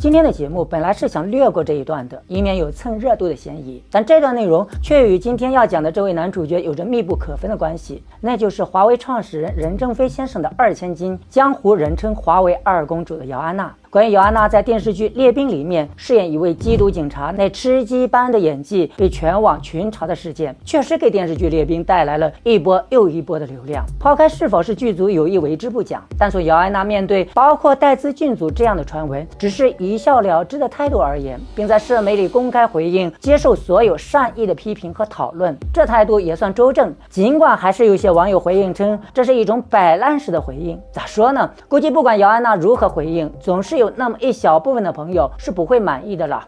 今天的节目本来是想略过这一段的，以免有蹭热度的嫌疑，但这段内容却与今天要讲的这位男主角有着密不可分的关系，那就是华为创始人任正非先生的二千金，江湖人称华为二公主的姚安娜。关于姚安娜在电视剧《列兵》里面饰演一位缉毒警察，那吃鸡般的演技被全网群嘲的事件，确实给电视剧《列兵》带来了一波又一波的流量。抛开是否是剧组有意为之不讲，但从姚安娜面对包括带资进组这样的传闻只是一笑了之的态度而言，并在社媒里公开回应，接受所有善意的批评和讨论，这态度也算周正。尽管还是有些网友回应称这是一种摆烂式的回应，咋说呢？估计不管姚安娜如何回应，总是有那么一小部分的朋友是不会满意的了。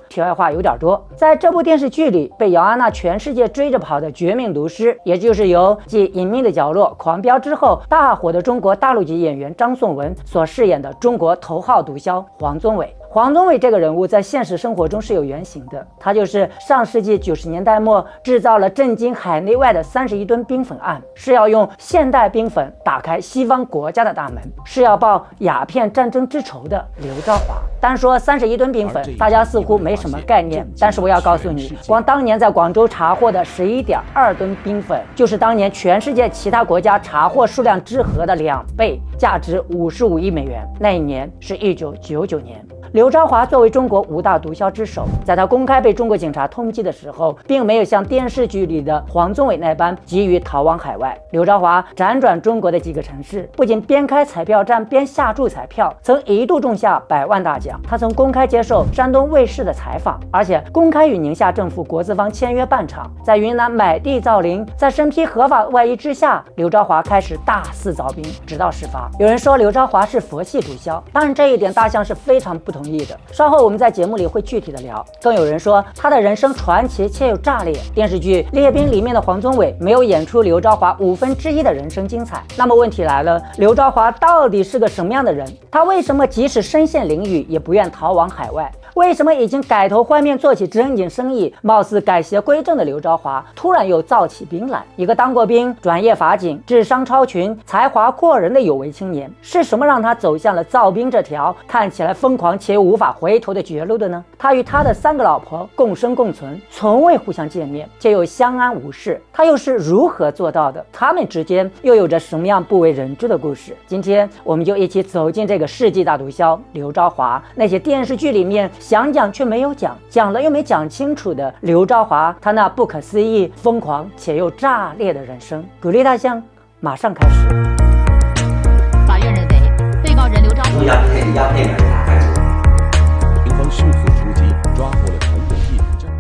题外话有点多，在这部电视剧里，被姚安娜全世界追着跑的绝命毒师，也就是由继《隐秘的角落》、《狂飙》之后大火的中国大陆籍演员张颂文所饰演的中国头号毒枭黄宗纬。黄宗纬这个人物在现实生活中是有原型的，他就是上世纪90年代末制造了震惊海内外的31吨冰粉案，是要用现代冰粉打开西方国家的大门，是要报鸦片战争之仇的刘朝华。单说31吨冰粉，大家似乎没什么概念，但是我要告诉你，光当年在广州查获的11.2吨冰粉，就是当年全世界其他国家查获数量之和的2倍，价值55亿美元。那一年是1999年。刘朝华作为中国5大毒枭之首，在他公开被中国警察通缉的时候，并没有像电视剧里的黄宗纬那般急于逃往海外。刘朝华辗转中国的几个城市，不仅边开彩票站边下注彩票，曾一度中下100万大奖。他曾公开接受山东卫视的采访，而且公开与宁夏政府国资方签约办厂，在云南买地造林。在身披合法外衣之下，刘朝华开始大肆凿冰，直到事发。有人说刘朝华是佛系毒枭，当然这一点大象是非常不同意的，稍后我们在节目里会具体的聊。更有人说他的人生传奇且有炸裂，电视剧《列兵》里面的黄宗纬没有演出刘朝华1/5的人生精彩。那么问题来了，刘朝华到底是个什么样的人？他为什么即使身陷囹圄也不愿逃往海外？为什么已经改头换面做起正经生意，貌似改邪归正的刘朝华突然又造起兵来？一个当过兵、专业法警、智商超群、才华过人的有为青年，是什么让他走向了造兵这条看起来疯狂且无法回头的绝路的呢？他与他的3个老婆共生共存，从未互相见面，却又相安无事，他又是如何做到的？他们之间又有着什么样不为人知的故事？今天我们就一起走进这个世纪大毒枭刘朝华，那些电视剧里面想讲却没有讲，讲了又没讲清楚的刘朝华，他那不可思议、疯狂且又炸裂的人生。鼓励大象马上开始。法院认为，被告人刘朝华警方迅速出击，抓获了陈永义等证。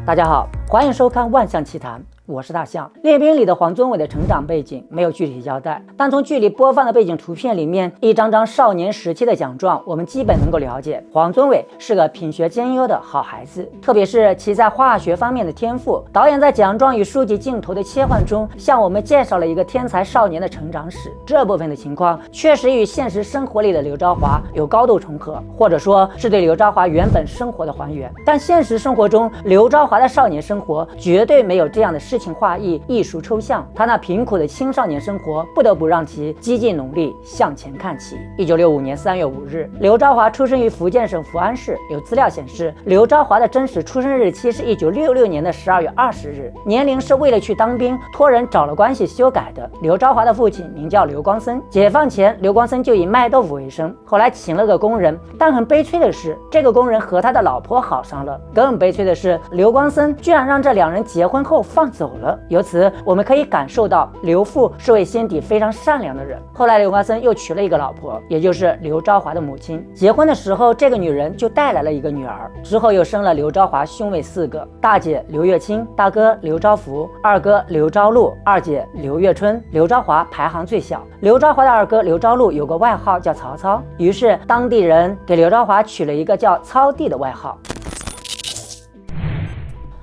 大家好，欢迎收看《万象奇谈》。我是大象。列兵里的黄宗纬的成长背景没有具体交代，但从剧里播放的背景图片里面，一张张少年时期的奖状，我们基本能够了解黄宗纬是个品学兼优的好孩子，特别是其在化学方面的天赋。导演在奖状与书籍镜头的切换中，向我们介绍了一个天才少年的成长史。这部分的情况确实与现实生活里的刘朝华有高度重合，或者说是对刘朝华原本生活的还原。但现实生活中，刘朝华的少年生活绝对没有这样的诗情画意、艺术抽象，他那贫苦的青少年生活不得不让其积极努力向前看齐。1965年3月5日，刘朝华出生于福建省福安市。有资料显示，刘朝华的真实出生日期是1966年的12月20日，年龄是为了去当兵托人找了关系修改的。刘朝华的父亲名叫刘光森，解放前刘光森就以卖豆腐为生，后来请了个工人，但很悲催的是，这个工人和他的老婆好上了。更悲催的是，刘光森居然让这2人结婚后放走了。由此我们可以感受到刘父是位心底非常善良的人。后来刘光森又娶了一个老婆，也就是刘朝华的母亲。结婚的时候，这个女人就带来了一个女儿，之后又生了刘朝华兄妹4个，大姐刘月清，大哥刘朝福，二哥刘朝禄，二姐刘月春。刘朝华排行最小。刘朝华的二哥刘朝禄有个外号叫曹操，于是当地人给刘朝华取了一个叫操弟的外号。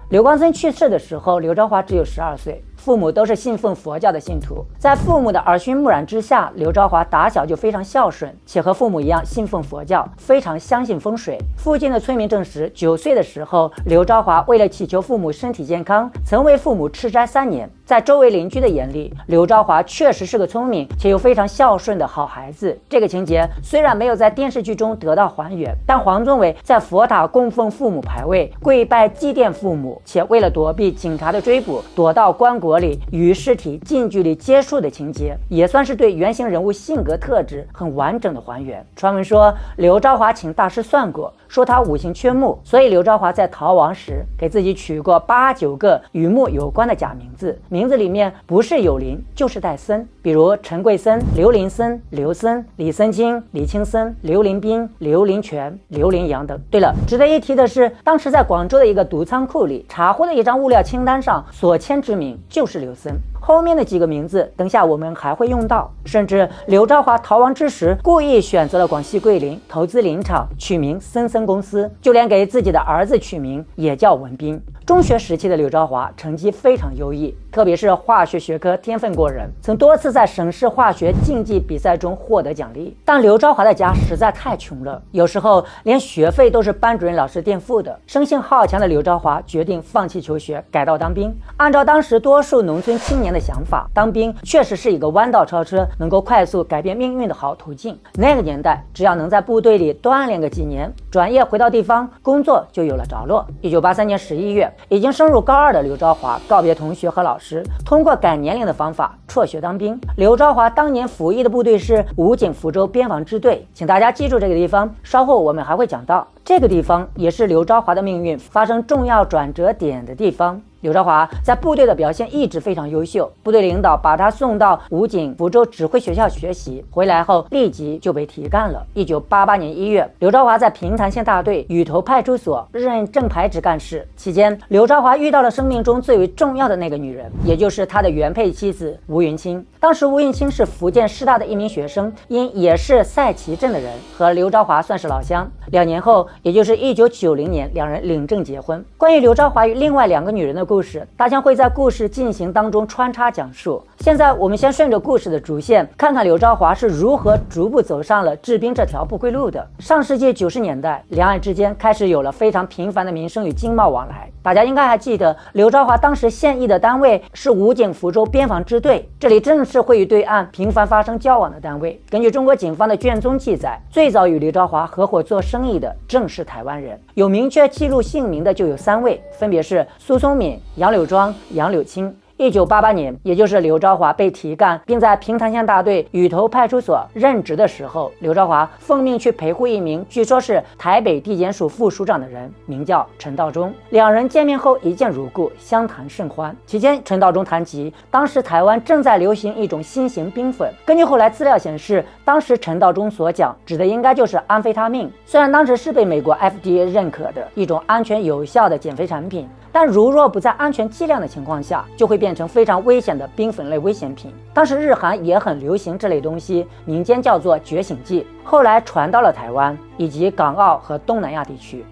刘光森去世的时候，刘朝华只有12岁，父母都是信奉佛教的信徒。在父母的耳熏目染之下，刘朝华打小就非常孝顺，且和父母一样信奉佛教，非常相信风水。附近的村民证实，9岁的时候，刘朝华为了祈求父母身体健康，曾为父母吃斋3年。在周围邻居的眼里，刘昭华确实是个聪明且又非常孝顺的好孩子。这个情节虽然没有在电视剧中得到还原，但黄宗纬在佛塔供奉父母牌位，跪拜祭奠父母，且为了躲避警察的追捕，躲到棺椁里与尸体近距离接触的情节，也算是对原型人物性格特质很完整的还原。传闻说刘昭华请大师算过，说他五行缺木，所以刘昭华在逃亡时给自己取过8、9个与木有关的假名字，名字里面不是有林就是带森，比如陈桂森、刘林森、刘森、李森清、李清森、刘林斌、刘林全、刘林阳等。对了，值得一提的是，当时在广州的一个毒仓库里查获的一张物料清单上所签之名就是刘森。后面的几个名字等下我们还会用到，甚至刘昭华逃亡之时故意选择了广西桂林投资林场，取名森森公司，就连给自己的儿子取名也叫文斌。中学时期的刘昭华成绩非常优异，特别是化学学科天分过人，曾多次在省市化学竞技比赛中获得奖励。但刘昭华的家实在太穷了，有时候连学费都是班主任老师垫付的。生性好强的刘昭华决定放弃求学，改道当兵。按照当时多数农村青年的想法，当兵确实是一个弯道超车、能够快速改变命运的好途径。那个年代，只要能在部队里锻炼个几年，转业回到地方工作就有了着落。1983年11月，已经升入高2的刘昭华告别同学和老师，通过改年龄的方法辍学当兵。刘昭华当年服役的部队是武警福州边防支队，请大家记住这个地方，稍后我们还会讲到。这个地方也是刘昭华的命运发生重要转折点的地方。刘昭华在部队的表现一直非常优秀，部队领导把他送到武警福州指挥学校学习，回来后立即就被提干了。1988年1月，刘昭华在平潭县大队雨头派出所任正排职干事。期间，刘昭华遇到了生命中最为重要的那个女人，也就是他的原配妻子吴云清。当时吴云清是福建师大的一名学生，因也是赛旗镇的人，和刘昭华算是老乡。2年后，也就是1990年，两人领证结婚。关于刘昭华与另外2个女人的故事，大将会在故事进行当中穿插讲述。现在我们先顺着故事的主线，看看刘昭华是如何逐步走上了治兵这条不归路的。上世纪90年代，两岸之间开始有了非常频繁的民生与经贸往来。大家应该还记得，刘昭华当时现役的单位是武警福州边防支队，这里正是会与对岸频繁发生交往的单位。根据中国警方的卷宗记载，最早与刘昭华合伙做生意的正是台湾人，有明确记录姓名的就有3位，分别是苏聪敏、杨柳庄、杨柳青。1988年，也就是刘昭华被提干，并在平潭县大队雨头派出所任职的时候，刘昭华奉命去陪护一名据说是台北地检署副署长的人，名叫陈道中。两人见面后一见如故，相谈甚欢。期间，陈道中谈及当时台湾正在流行一种新型冰粉，根据后来资料显示，当时陈道中所讲指的应该就是安非他命。虽然当时是被美国 FDA 认可的一种安全有效的减肥产品，但如若不在安全剂量的情况下，就会变成非常危险的冰粉类危险品。当时日韩也很流行这类东西，民间叫做觉醒剂，后来传到了台湾以及港澳和东南亚地区。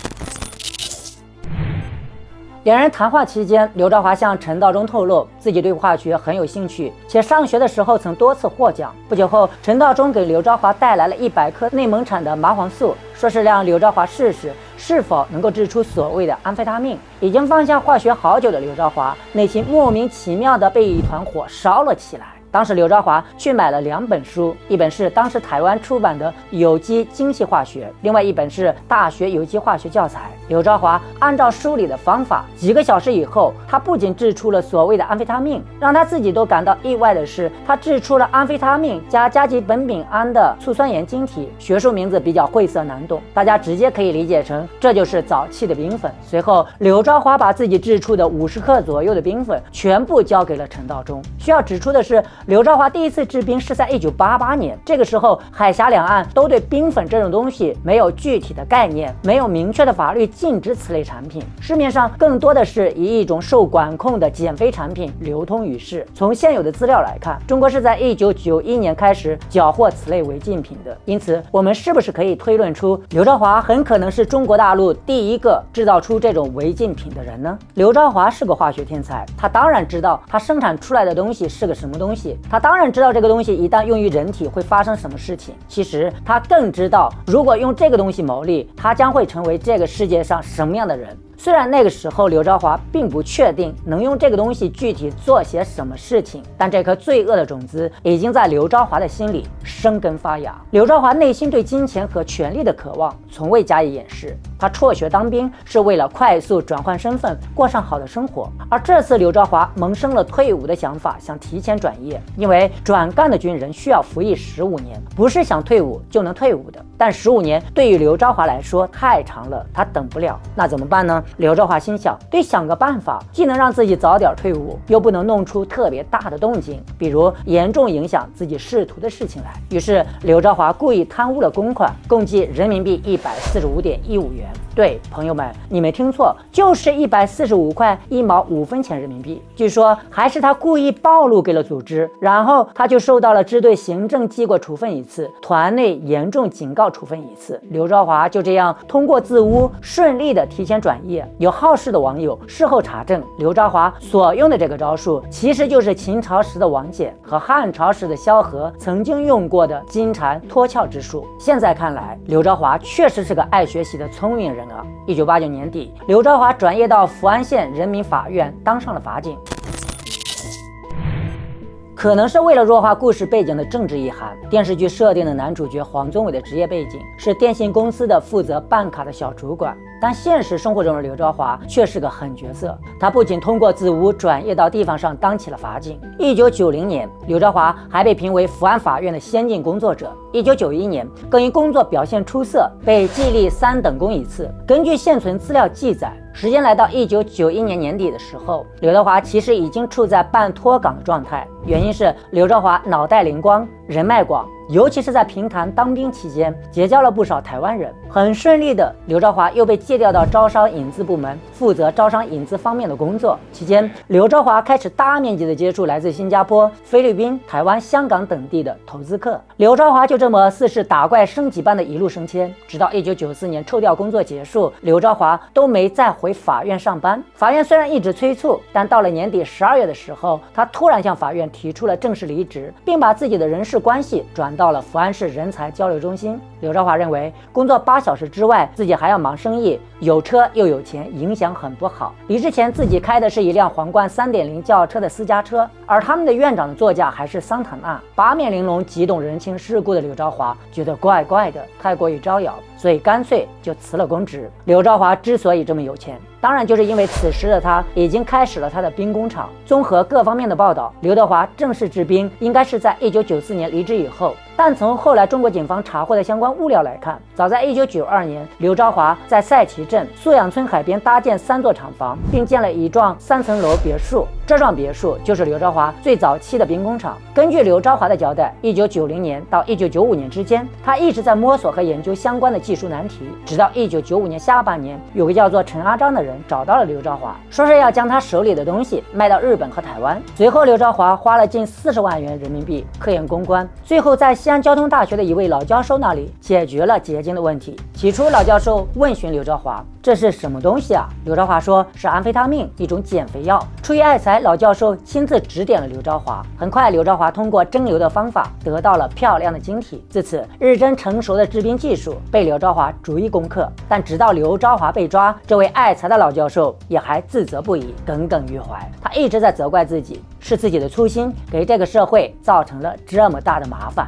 两人谈话期间，刘昭华向陈道中透露自己对化学很有兴趣，且上学的时候曾多次获奖。不久后，陈道中给刘昭华带来了100克内蒙产的麻黄素，说是让刘昭华试试是否能够制出所谓的安非他命。已经放下化学好久的刘昭华，内心莫名其妙地被一团火烧了起来。当时刘昭华去买了2本书，一本是当时台湾出版的《有机精细化学》，另外一本是《大学有机化学教材》。刘昭华按照书里的方法，几个小时以后，他不仅制出了所谓的安非他命，让他自己都感到意外的是，他制出了安非他命加甲基苯丙胺的醋酸盐晶体，学术名字比较晦涩难懂，大家直接可以理解成这就是早期的冰粉。随后，刘昭华把自己制出的50克左右的冰粉全部交给了陈道中。需要指出的是，刘昭华第一次制冰是在1988年，这个时候海峡两岸都对冰粉这种东西没有具体的概念，没有明确的法律禁止此类产品，市面上更多的是以一种受管控的减肥产品流通于世。从现有的资料来看，中国是在1991年开始缴获此类违禁品的，因此我们是不是可以推论出刘昭华很可能是中国大陆第一个制造出这种违禁品的人呢？刘昭华是个化学天才，他当然知道他生产出来的东西是个什么东西，他当然知道这个东西一旦用于人体会发生什么事情。其实他更知道，如果用这个东西牟利，他将会成为这个世界上什么样的人。虽然那个时候刘朝华并不确定能用这个东西具体做些什么事情，但这颗罪恶的种子已经在刘朝华的心里生根发芽。刘朝华内心对金钱和权力的渴望从未加以掩饰，他辍学当兵是为了快速转换身份，过上好的生活。而这次刘朝华萌生了退伍的想法，想提前转业，因为转干的军人需要服役15年，不是想退伍就能退伍的。但15年对于刘朝华来说太长了，他等不了。那怎么办呢？刘朝华心想，得想个办法，既能让自己早点退伍，又不能弄出特别大的动静，比如严重影响自己仕途的事情来。于是刘朝华故意贪污了公款，共计人民币145.15元。对，朋友们，你没听错，就是145块1毛5分钱人民币。据说还是他故意暴露给了组织，然后他就受到了支队行政记过处分一次，团内严重警告处分一次。刘朝华就这样通过自污顺利的提前转业。有好事的网友事后查证，刘朝华所用的这个招数其实就是秦朝时的王翦和汉朝时的萧何曾经用过的金蝉脱壳之术。现在看来，刘朝华确实是个爱学习的聪明人啊。1989年底，刘朝华转业到福安县人民法院当上了法警。可能是为了弱化故事背景的政治意涵，电视剧设定的男主角黄宗纬的职业背景是电信公司的负责办卡的小主管，但现实生活中的刘朝华却是个狠角色。他不仅通过自污转业到地方上当起了法警。1990年，刘朝华还被评为福安法院的先进工作者。1991年，更因工作表现出色被记立3等功一次。根据现存资料记载，时间来到1991年年底的时候，刘朝华其实已经处在半脱岗的状态。原因是刘朝华脑袋灵光，人脉广，尤其是在平潭当兵期间结交了不少台湾人。很顺利的，刘朝华又被借调到招商引资部门，负责招商引资方面的工作。期间，刘朝华开始大面积的接触来自新加坡、菲律宾、台湾、香港等地的投资客。刘朝华就这么似是打怪升级般的一路升迁，直到1994年抽调工作结束，刘朝华都没再回法院上班。法院虽然一直催促，但到了年底12月的时候，他突然向法院提出了正式离职，并把自己的人事关系转到了福安市人才交流中心。刘朝华认为工作8小时之外，自己还要忙生意，有车又有钱，影响很不好。离职前自己开的是一辆皇冠3.0轿车的私家车，而他们的院长的座驾还是桑塔纳。八面玲珑、极懂人情世故的刘朝华觉得怪怪的，太过于招摇，所以干脆就辞了公职。刘朝华之所以这么有钱，当然就是因为此时的他已经开始了他的兵工厂。综合各方面的报道，刘德华正式治兵应该是在1994年离职以后，但从后来中国警方查获的相关物料来看，早在1992年，刘朝华在赛旗镇素养村海边搭建3座厂房，并建了一幢3层楼别墅。这幢别墅就是刘朝华最早期的兵工厂。根据刘朝华的交代，1990年到1995年之间，他一直在摸索和研究相关的技术难题，直到1995年下半年，有个叫做陈阿章的人找到了刘朝华，说是要将他手里的东西卖到日本和台湾。随后刘朝华花了近40万元人民币科研攻关，最后在西安交通大学的一位老教授那里解决了结晶的问题。起初老教授问询刘朝华，这是什么东西啊？刘朝华说是安非他命，一种减肥药。出于爱才，老教授亲自指点了刘朝华。很快刘朝华通过蒸馏的方法得到了漂亮的晶体，自此日臻成熟的制冰技术被刘朝华逐一攻克。但直到刘朝华被抓，这位爱才的老教授也还自责不已，耿耿于怀。他一直在责怪自己，是自己的粗心给这个社会造成了这么大的麻烦。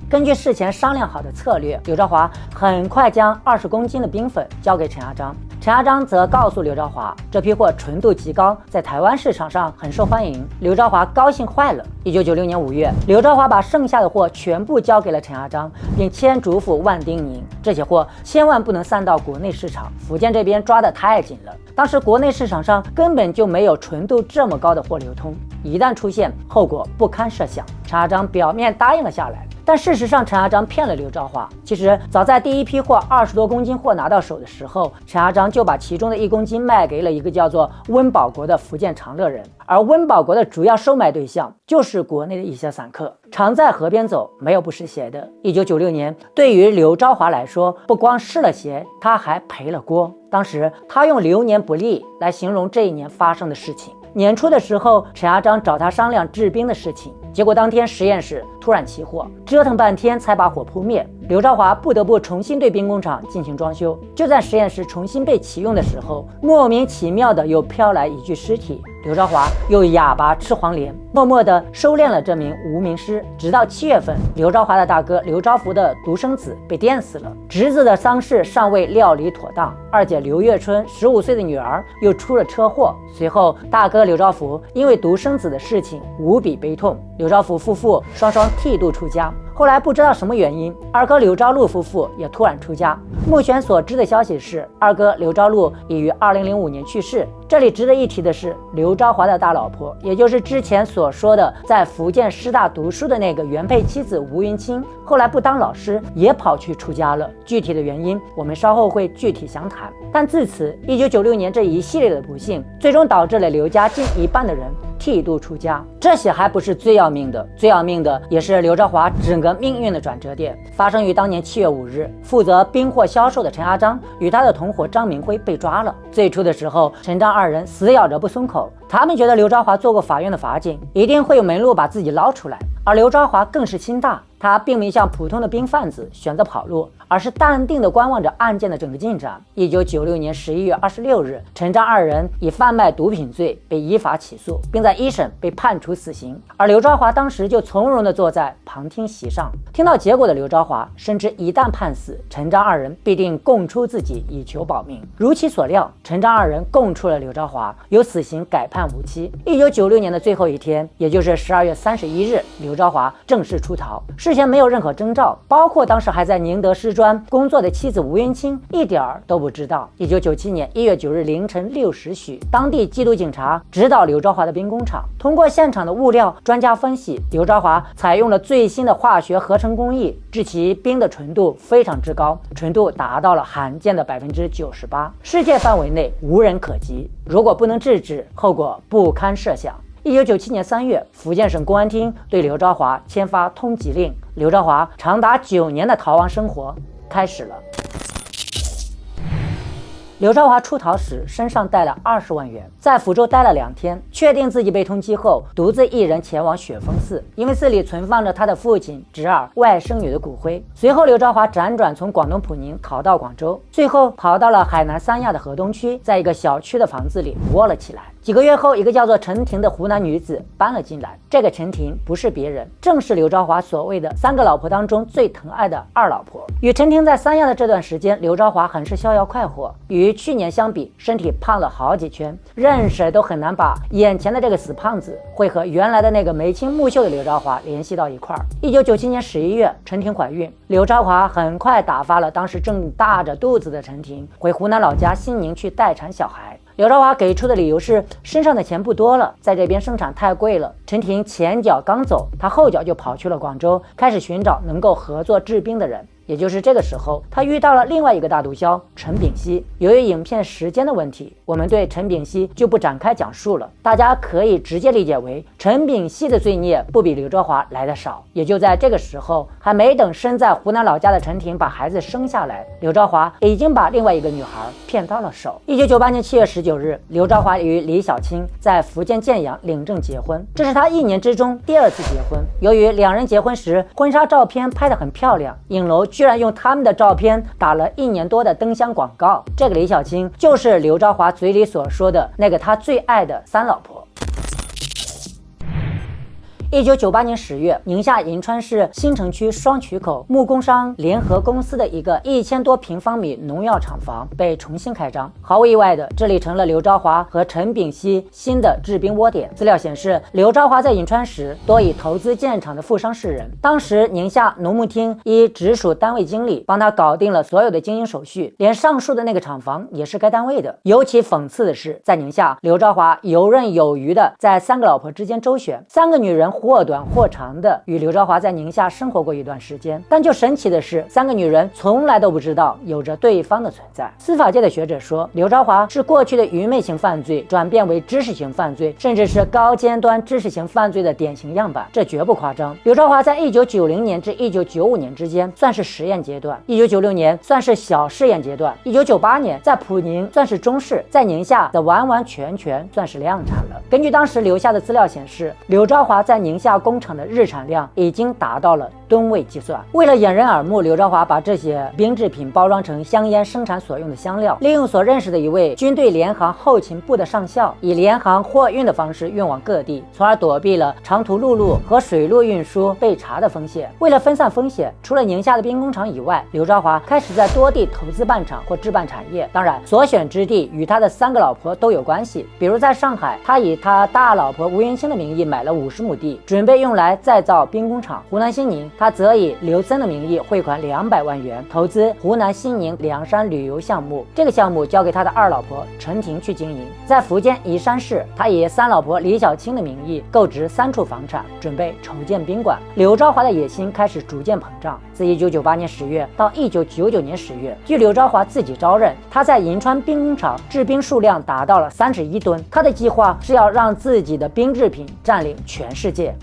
根据事前商量好的策略，刘朝华很快将20公斤的冰粉交给陈阿章。陈阿章则告诉刘朝华，这批货纯度极高，在台湾市场上很受欢迎。刘朝华高兴坏了。1996年5月，刘朝华把剩下的货全部交给了陈阿章，并千嘱咐万叮咛，这些货千万不能散到国内市场，福建这边抓得太紧了。当时国内市场上根本就没有纯度这么高的货流通，一旦出现，后果不堪设想。陈阿章表面答应了下来，但事实上陈阿章骗了刘朝华。其实早在第一批货20多公斤货拿到手的时候，陈阿章就把其中的1公斤卖给了一个叫做温保国的福建长乐人，而温保国的主要售卖对象就是国内的一些散客。常在河边走，没有不湿鞋的。1996年，对于刘朝华来说，不光湿了鞋，他还赔了锅。当时他用流年不利来形容这一年发生的事情。年初的时候，陈阿章找他商量制冰的事情，结果当天实验室突然起火，折腾半天才把火扑灭。刘朝华不得不重新对兵工厂进行装修。就在实验室重新被启用的时候，莫名其妙的又飘来一具尸体。刘朝华又哑巴吃黄连，默默地收敛了这名无名尸。直到7月份，刘朝华的大哥刘朝福的独生子被电死了，侄子的丧事尚未料理妥当，二姐刘月春15岁的女儿又出了车祸。随后，大哥刘朝福因为独生子的事情无比悲痛，刘朝福夫妇双双剃度出家。后来不知道什么原因，二哥刘朝禄夫妇也突然出家。目前所知的消息是，二哥刘朝禄已于2005年去世。这里值得一提的是，刘朝华的大老婆，也就是之前所说的在福建师大读书的那个原配妻子吴云清，后来不当老师，也跑去出家了。具体的原因，我们稍后会具体详谈。但自此，1996年这一系列的不幸，最终导致了刘家近一半的人剃度出家。这些还不是最要命的，最要命的也是刘朝华整个命运的转折点，发生于当年7月5日，负责冰货销售的陈阿章与他的同伙张明辉被抓了。最初的时候，陈张二人死咬着不松口，他们觉得刘朝华做过法院的法警，一定会有门路把自己捞出来。而刘朝华更是心大，他并没像普通的兵贩子选择跑路，而是淡定地观望着案件的整个进展。1996年11月26日，陈张二人以贩卖毒品罪被依法起诉，并在一审被判处死刑。而刘朝华当时就从容地坐在旁听席上。听到结果的刘朝华深知一旦判死，陈张二人必定供出自己以求保命。如其所料，陈张二人供出了刘朝华，由死刑改判无期。1996年的最后一天，也就是12月31日，刘朝华正式出逃。事前没有任何征兆，包括当时还在宁德师专工作的妻子吴云清一点儿都不知道。1997年1月9日凌晨6时许，当地缉毒警察直捣刘朝华的兵工厂，通过现场的物料专家分析，刘朝华采用了最新的化学合成工艺，致其冰的纯度非常之高，纯度达到了罕见的98%，世界范围内无人可及。如果不能制止，后果不堪设想。1997年3月，福建省公安厅对刘朝华签发通缉令，刘朝华长达9年的逃亡生活开始了。刘朝华出逃时身上带了20万元，在福州待了2天，确定自己被通缉后，独自一人前往雪峰寺，因为寺里存放着他的父亲、侄儿、外甥女的骨灰。随后，刘朝华辗转从广东普宁逃到广州，最后跑到了海南三亚的河东区，在一个小区的房子里窝了起来。几个月后，一个叫做陈婷的湖南女子搬了进来。这个陈婷不是别人，正是刘朝华所谓的3个老婆当中最疼爱的二老婆。与陈婷在三亚的这段时间，刘朝华很是逍遥快活，与去年相比，身体胖了好几圈，任谁都很难把眼前的这个死胖子会和原来的那个眉清目秀的刘朝华联系到一块儿。1997年11月，陈婷怀孕，刘朝华很快打发了当时正大着肚子的陈婷回湖南老家兴宁去待产小孩。刘朝华给出的理由是身上的钱不多了，在这边生产太贵了。陈婷前脚刚走，他后脚就跑去了广州，开始寻找能够合作治病的人。也就是这个时候，他遇到了另外一个大毒枭陈炳熙。由于影片时间的问题，我们对陈炳熙就不展开讲述了，大家可以直接理解为陈炳熙的罪孽不比刘朝华来的少。也就在这个时候，还没等身在湖南老家的陈婷把孩子生下来，刘朝华已经把另外一个女孩骗到了手。1998年7月19日，刘朝华与李小青在福建建阳领证结婚，这是他1年之中第2次结婚。由于2人结婚时婚纱照片拍得很漂亮，影楼居然用他们的照片打了1年多的灯箱广告。这个李小青就是刘朝华嘴里所说的那个他最爱的3老婆。1998年10月，宁夏银川市新城区双渠口木工商联合公司的一个1000多平方米农药厂房被重新开张。毫无意外的，这里成了刘朝华和陈炳熙新的治兵窝点。资料显示，刘朝华在银川时多以投资建厂的富商示人，当时宁夏农牧厅一直属单位经理帮他搞定了所有的经营手续，连上述的那个厂房也是该单位的。尤其讽刺的是，在宁夏，刘朝华游刃有余的在3个老婆之间周旋，3个女人或短或长的与刘朝华在宁夏生活过一段时间，但就神奇的是，3个女人从来都不知道有着对方的存在。司法界的学者说，刘朝华是过去的愚昧型犯罪转变为知识型犯罪，甚至是高尖端知识型犯罪的典型样板，这绝不夸张。刘朝华在1990年至1995年之间算是实验阶段，1996年算是小试验阶段，1998年在普宁算是中试，在宁夏则完完全全算是量产了。根据当时留下的资料显示，刘朝华在宁宁夏工厂的日产量已经达到了吨位计算。为了掩人耳目，刘兆华把这些冰制品包装成香烟生产所用的香料，利用所认识的一位军队联航后勤部的上校，以联航货运的方式运往各地，从而躲避了长途陆路和水路运输被查的风险。为了分散风险，除了宁夏的兵工厂以外，刘兆华开始在多地投资办厂或置办产业。当然，所选之地与他的3个老婆都有关系。比如在上海，他以他大老婆吴云清的名义买了50亩地，准备用来再造兵工厂。湖南兴宁，他则以刘森的名义汇款200万元，投资湖南兴宁凉山旅游项目。这个项目交给他的2老婆陈婷去经营。在福建宜山市，他以3老婆李小青的名义购置3处房产，准备筹建宾馆。刘兆华的野心开始逐渐膨胀。自1998年10月到1999年10月，据刘兆华自己招认，他在银川兵工厂制冰数量达到了31吨。他的计划是要让自己的冰制品占领全世界。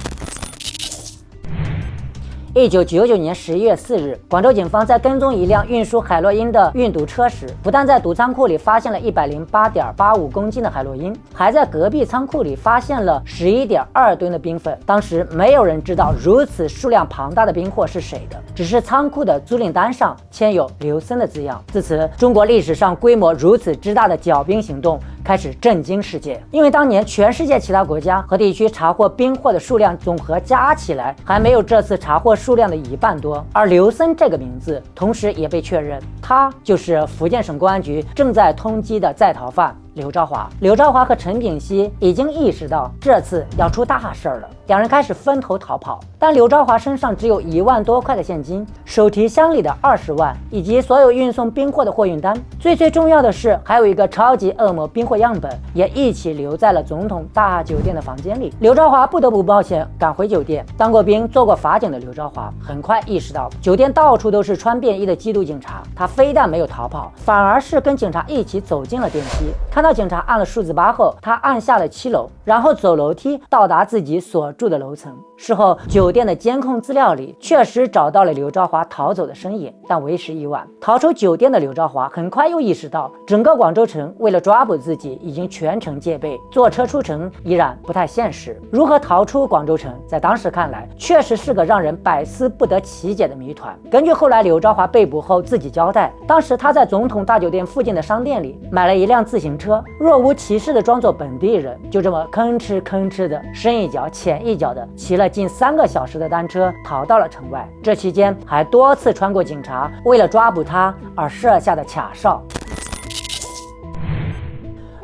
1999年11月4日，广州警方在跟踪一辆运输海洛因的运毒车时，不但在毒仓库里发现了108.85公斤的海洛因，还在隔壁仓库里发现了11.2吨的冰粉。当时没有人知道如此数量庞大的冰货是谁的，只是仓库的租赁单上签有刘森的字样。自此，中国历史上规模如此之大的剿冰行动开始震惊世界，因为当年全世界其他国家和地区查获冰货的数量总和加起来还没有这次查获数量的1半多。而刘森这个名字同时也被确认，他就是福建省公安局正在通缉的在逃犯刘兆华。刘兆华和陈炳熙已经意识到这次要出大事了，两人开始分头逃跑。但刘兆华身上只有1万多块的现金，手提箱里的20万，以及所有运送冰货的货运单。最重要的是，还有一个超级恶魔冰货样本也一起留在了总统大酒店的房间里。刘兆华不得不冒险赶回酒店。当过兵、做过法警的刘兆华很快意识到，酒店到处都是穿便衣的缉毒警察。他非但没有逃跑，反而是跟警察一起走进了电梯。看到警察按了数字8后，他按下了7楼，然后走楼梯到达自己所住的楼层。事后，酒店的监控资料里确实找到了刘兆华逃走的身影，但为时已晚。逃出酒店的刘兆华很快又意识到，整个广州城为了抓捕自己已经全城戒备，坐车出城依然不太现实。如何逃出广州城，在当时看来确实是个让人百思不得其解的谜团。根据后来刘兆华被捕后自己交代，当时他在总统大酒店附近的商店里买了一辆自行车，若无其事的装作本地人，就这么吭哧的深一脚浅一脚的骑了近3个小时的单车逃到了城外。这期间还多次穿过警察为了抓捕他而设下的卡哨。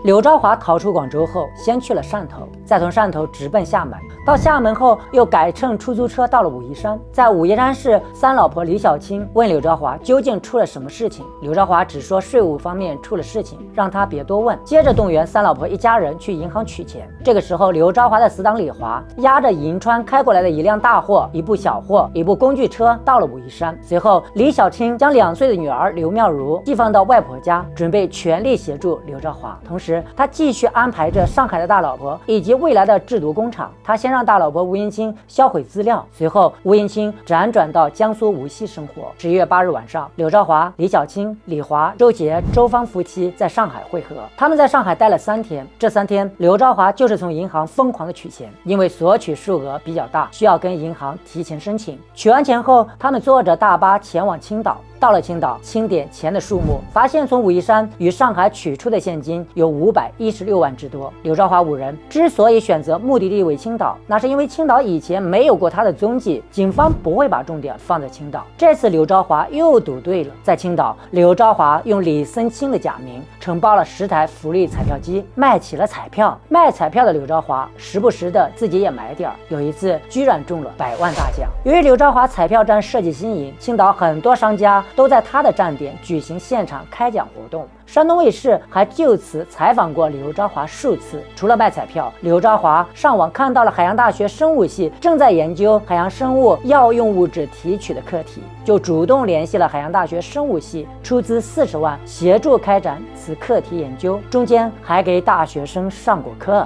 刘兆华逃出广州后，先去了汕头，再从汕头直奔厦门。到厦门后，又改乘出租车到了武夷山。在武夷山市，3老婆李小青问刘兆华究竟出了什么事情。刘兆华只说税务方面出了事情，让他别多问。接着动员3老婆一家人去银行取钱。这个时候，刘兆华的死党李华押着银川开过来的一辆大货、一部小货、一部工具车到了武夷山。随后，李小青将2岁的女儿刘妙如寄放到外婆家，准备全力协助刘兆华。同时，他继续安排着上海的大老婆以及未来的制毒工厂。他先让大老婆吴银清销毁资料，随后吴银清辗转到江苏无锡生活。11月8日晚上，刘兆华、李小青、李华、周杰、周芳夫妻在上海会合。他们在上海待了3天，这3天刘兆华就是从银行疯狂的取钱，因为索取数额比较大，需要跟银行提前申请。取完钱后，他们坐着大巴前往青岛。到了青岛，清点钱的数目，发现从武夷山与上海取出的现金有516万之多。刘兆华5人之所以选择目的地为青岛，那是因为青岛以前没有过他的踪迹，警方不会把重点放在青岛。这次刘兆华又赌对了，在青岛，刘兆华用李森清的假名承包了10台福利彩票机，卖起了彩票。卖彩票的刘兆华时不时的自己也买点，有一次居然中了100万大奖。由于刘兆华彩票站设计新颖，青岛很多商家都在他的站点举行现场开奖活动。山东卫视还就此采访过刘兆华数次。除了卖彩票，刘兆华上网看到了海洋大学生物系正在研究海洋生物药用物质提取的课题，就主动联系了海洋大学生物系，出资40万协助开展此课题研究，中间还给大学生上过课。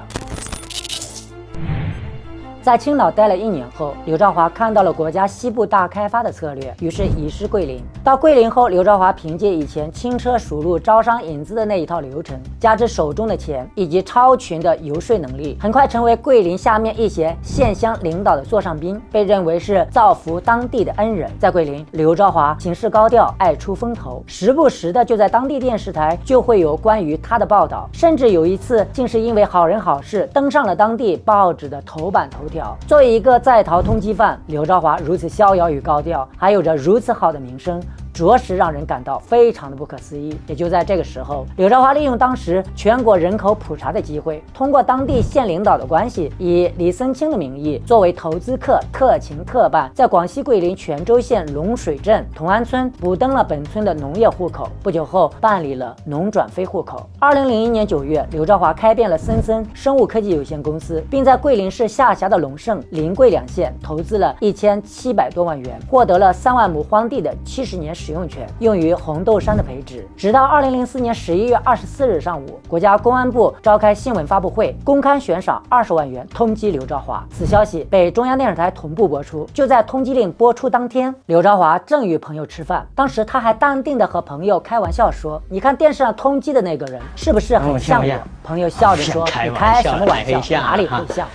在青岛待了1年后，刘兆华看到了国家西部大开发的策略，于是移师桂林。到桂林后，刘兆华凭借以前轻车熟路招商引资的那一套流程，加之手中的钱以及超群的游说能力，很快成为桂林下面一些县乡领导的座上宾，被认为是造福当地的恩人。在桂林，刘兆华行事高调，爱出风头，时不时的就在当地电视台就会有关于他的报道，甚至有一次竟是因为好人好事登上了当地报纸的头版头条。作为一个在逃通缉犯，刘兆华如此逍遥与高调，还有着如此好的名声，着实让人感到非常的不可思议。也就在这个时候，刘兆华利用当时全国人口普查的机会，通过当地县领导的关系，以李森清的名义作为投资客特勤特办，在广西桂林泉州县龙水镇同安村补登了本村的农业户口。不久后办理了农转非户口。2001年9月，刘兆华开遍了森森生物科技有限公司，并在桂林市下辖的龙胜、临桂2县投资了1700多万元，获得了3万亩荒地的70年使用权，用于红豆杉的培植。直到2004年11月24日上午，国家公安部召开新闻发布会，公开悬赏20万元通缉刘兆华。此消息被中央电视台同步播出。就在通缉令播出当天，刘兆华正与朋友吃饭，当时他还淡定地和朋友开玩笑说：“你看电视上通缉的那个人是不是很像我？”朋友笑着说：“你开什么玩笑？哪里会像？”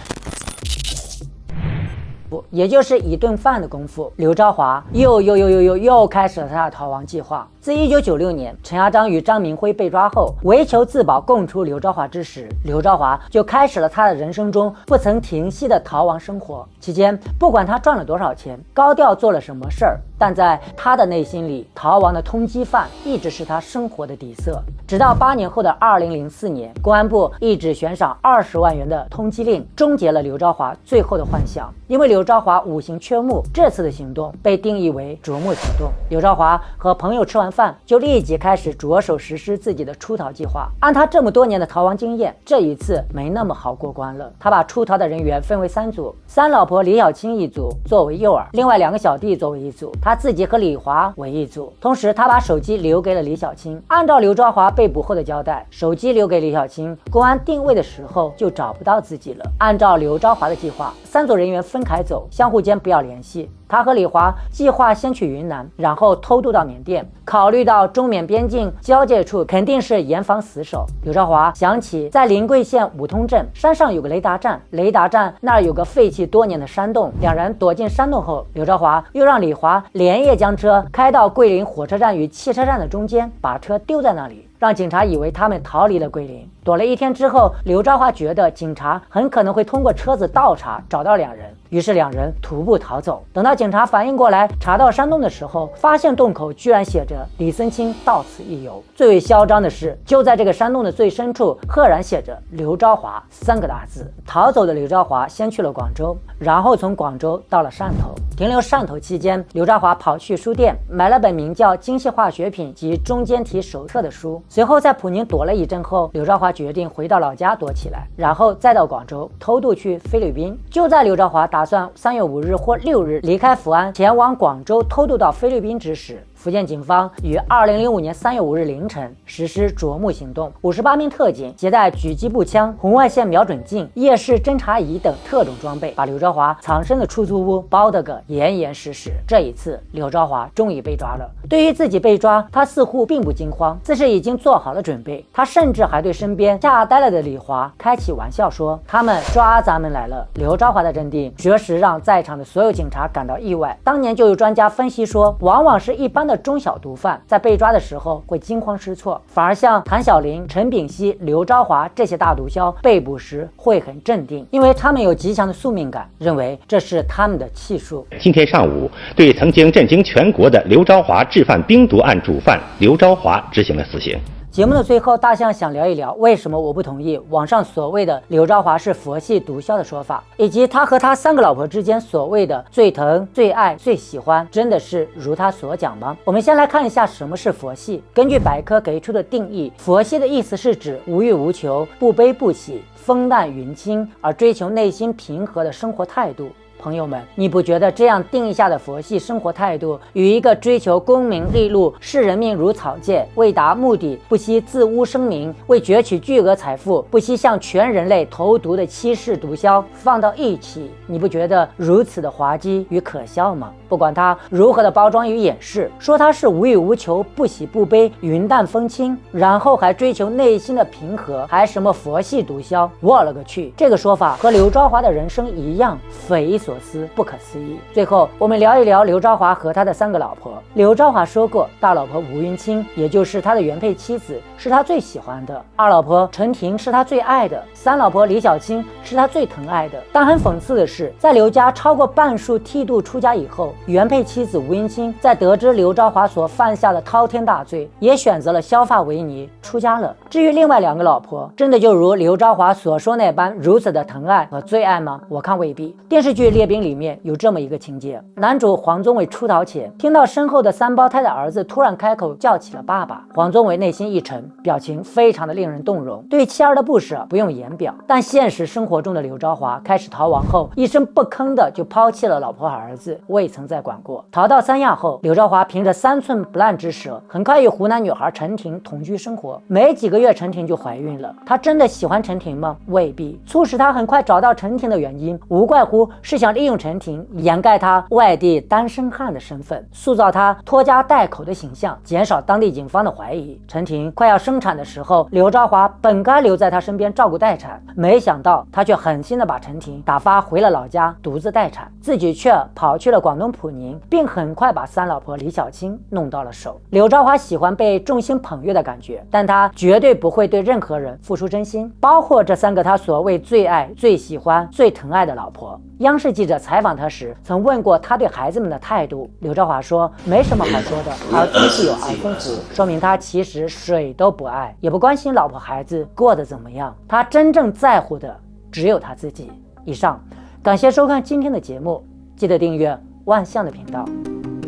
也就是一顿饭的功夫，刘兆华又开始了他的逃亡计划。自1996年陈亚章与张明辉被抓后，为求自保供出刘兆华之时，刘兆华就开始了他的人生中不曾停息的逃亡生活。期间，不管他赚了多少钱，高调做了什么事儿，但在他的内心里，逃亡的通缉犯一直是他生活的底色。直到8年后的2004年，公安部一纸悬赏20万元的通缉令，终结了刘兆华最后的幻想。因为刘兆华5行缺木，这次的行动被定义为啄木行动。刘兆华和朋友吃完饭，就立即开始着手实施自己的出逃计划。按他这么多年的逃亡经验，这一次没那么好过关了。他把出逃的人员分为3组，三老婆李小青一组作为诱饵，另外2个小弟作为一组，他自己和李华为一组。同时，他把手机留给了李小青。按照刘兆华被捕后的交代，手机留给李小青，公安定位的时候就找不到自己了。按照刘兆华的计划，3组人员分开走，相互间不要联系。他和李华计划先去云南，然后偷渡到缅甸。考虑到中缅边境交界处肯定是严防死守，刘兆华想起在临桂县五通镇山上有个雷达站，雷达站那儿有个废弃多年的山洞。2人躲进山洞后，刘兆华又让李华连夜将车开到桂林火车站与汽车站的中间，把车丢在那里，让警察以为他们逃离了桂林。躲了1天之后，刘兆华觉得警察很可能会通过车子倒查找到2人，于是2人徒步逃走。等到警察反应过来查到山洞的时候，发现洞口居然写着李森清到此一游。最为嚣张的是，就在这个山洞的最深处赫然写着刘兆华3个大字。逃走的刘兆华先去了广州，然后从广州到了汕头。停留汕头期间，刘兆华跑去书店买了本名叫《精细化学品及中间体手册》的书。随后在普宁躲了一阵后，刘兆华决定回到老家躲起来，然后再到广州偷渡去菲律宾。就在刘兆华打算3月5日或6日离开福安前往广州偷渡到菲律宾之时，福建警方于2005年3月5日凌晨实施啄木行动，58名特警携带狙击步枪、红外线瞄准镜、夜视侦察仪等特种装备，把刘兆华藏身的出租屋包得个严严实实。这一次，刘兆华终于被抓了。对于自己被抓，他似乎并不惊慌，自是已经做好了准备。他甚至还对身边吓呆了的李华开起玩笑说：“他们抓咱们来了。”刘兆华的镇定着实让在场的所有警察感到意外。当年就有专家分析说，往往是一般的中小毒贩在被抓的时候会惊慌失措，反而像谭小林、陈炳熙、刘兆华这些大毒枭被捕时会很镇定，因为他们有极强的宿命感，认为这是他们的气数。今天上午，对曾经震惊全国的刘兆华制贩冰毒案主犯刘兆华执行了死刑。节目的最后，大象想聊一聊为什么我不同意网上所谓的刘兆华是佛系毒枭的说法，以及他和他3个老婆之间所谓的最疼、最爱、最喜欢，真的是如他所讲吗？我们先来看一下什么是佛系。根据百科给出的定义，佛系的意思是指无欲无求、不悲不喜、风淡云轻，而追求内心平和的生活态度。朋友们，你不觉得这样定下的佛系生活态度，与一个追求功名利禄、视人命如草芥、为达目的不惜自污声名、为攫取巨额财富不惜向全人类投毒的欺世毒枭放到一起，你不觉得如此的滑稽与可笑吗？不管他如何的包装与掩饰，说他是无欲无求、不喜不悲、云淡风轻，然后还追求内心的平和，还什么佛系毒枭，我勒个去！这个说法和刘昭华的人生一样匪夷所思、不可思议。最后，我们聊一聊刘昭华和他的3个老婆。刘昭华说过，大老婆吴云清，也就是他的原配妻子，是他最喜欢的；二老婆陈婷是他最爱的；三老婆李小青是他最疼爱的。但很讽刺的是，在刘家超过半数剃度出家以后，原配妻子吴云清在得知刘昭华所犯下的滔天大罪，也选择了削发为尼出家了。至于另外2个老婆，真的就如刘昭华所说那般如此的疼爱和最爱吗？我看未必。电视剧《列兵》里面有这么一个情节，男主黄宗纬出逃前，听到身后的3胞胎的儿子突然开口叫起了爸爸，黄宗纬内心一沉，表情非常的令人动容。对妻儿的不舍不用言表，但现实生活中的刘昭华开始逃亡后，一声不吭的就抛弃了老婆和儿子，未曾再管过。逃到三亚后，刘昭华凭着3寸不烂之舌，很快与湖南女孩陈婷同居生活。没几个月，陈婷就怀孕了。他真的喜欢陈婷吗？未必。促使他很快找到陈婷的原因，无怪乎是想利用陈婷掩盖他外地单身汉的身份，塑造他拖家带口的形象，减少当地警方的怀疑。陈婷快要生产的时候，刘昭华本该留在他身边照顾待产，没想到他却狠心的把陈婷打发回了老家独自待产，自己却跑去了广东普宁，并很快把3老婆李小青弄到了手。刘昭华喜欢被众星捧月的感觉，但他绝对不会对任何人付出真心，包括这3个他所谓最爱、最喜欢、最疼爱的老婆。央视记者采访他时，曾问过他对孩子们的态度。刘昭华说，没什么好说的，儿孙自有儿孙福，说明他其实谁都不爱，也不关心老婆孩子过得怎么样，他真正在乎的只有他自己。以上，感谢收看今天的节目，记得订阅万象的频道，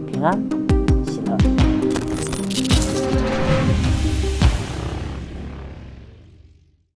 平安。